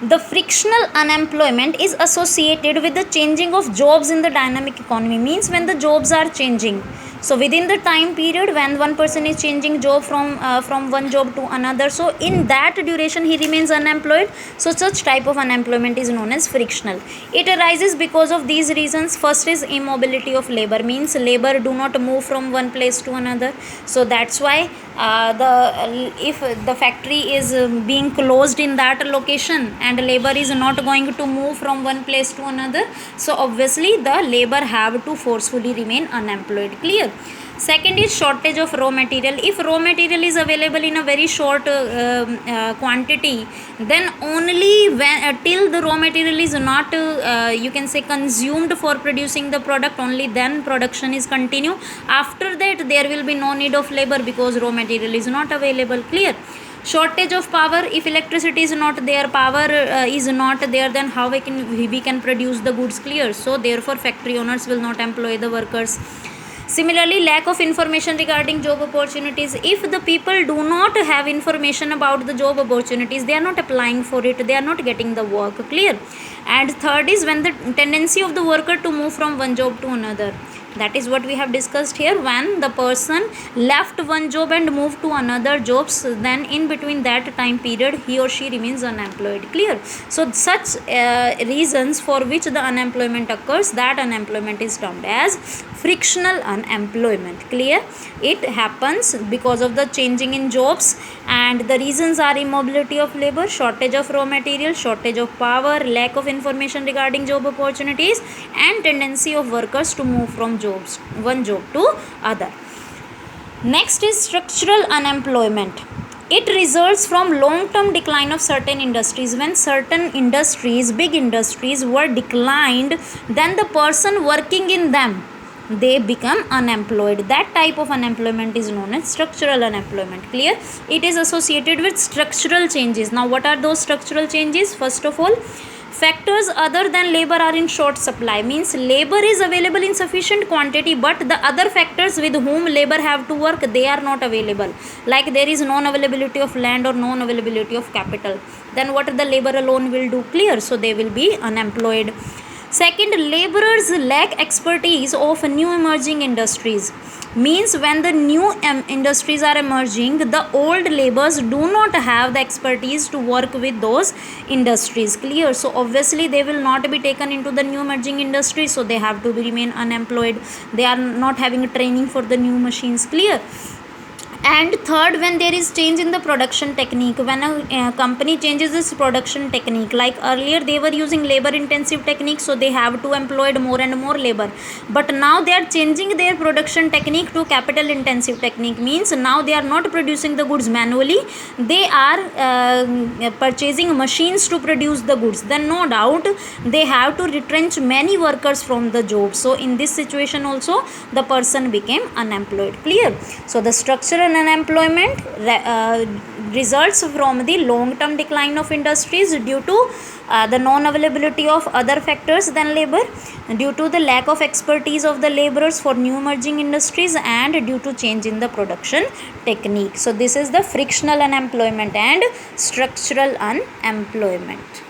The frictional unemployment is associated with the changing of jobs in the dynamic economy. Means when the jobs are changing. So within the time period when one person is changing job from one job to another, so in that duration he remains unemployed. So such type of unemployment is known as frictional. It arises because of these reasons. First is immobility of labor. Means labor do not move from one place to another. So that's why if the factory is being closed in that location and labor is not going to move from one place to another, so obviously the labor have to forcefully remain unemployed. Clear? Second is shortage of raw material. If raw material is available in a very short quantity, then only when till the raw material is not you can say consumed for producing the product, only then production is continue. After that there will be no need of labor because raw material is not available. Clear? Shortage of power. If electricity is not there, power is not there, then how we can produce the goods. Clear? So therefore factory owners will not employ the workers. Similarly, lack of information regarding job opportunities. If the people do not have information about the job opportunities, they are not applying for it, they are not getting the work. Clear? And third is when the tendency of the worker to move from one job to another. That is what we have discussed here. When the person left one job and moved to another jobs, then in between that time period he or she remains unemployed. Clear? So such reasons for which the unemployment occurs, that unemployment is termed as frictional unemployment. Clear? It happens because of the changing in jobs, and the reasons are immobility of labor, shortage of raw material, shortage of power, lack of information regarding job opportunities, and tendency of workers to move from one job to other. Next is structural unemployment. It results from long-term decline of certain industries. When certain industries, big industries were declined, then the person working in them, they become unemployed. That type of unemployment is known as structural unemployment. Clear? It is associated with structural changes. Now what are those structural changes? First of all, factors other than labor are in short supply. Means labor is available in sufficient quantity, but the other factors with whom labor have to work, they are not available. Like there is non-availability of land or non-availability of capital. Then what the labor alone will do? Clear? So they will be unemployed. Second, laborers lack expertise of new emerging industries. Means when the new industries are emerging, the old laborers do not have the expertise to work with those industries. Clear? So obviously they will not be taken into the new emerging industry, so they have to remain unemployed. They are not having training for the new machines. Clear? And third, when there is change in the production technique, when a company changes its production technique, like earlier they were using labor intensive techniques, so they have to employ more and more labor, but now they are changing their production technique to capital intensive technique. Means now they are not producing the goods manually, they are purchasing machines to produce the goods. Then no doubt they have to retrench many workers from the job. So in this situation also the person became unemployed. Clear? So the structural unemployment results from the long-term decline of industries due to the non-availability of other factors than labor, due to the lack of expertise of the laborers for new emerging industries, and due to change in the production technique. So this is the frictional unemployment and structural unemployment.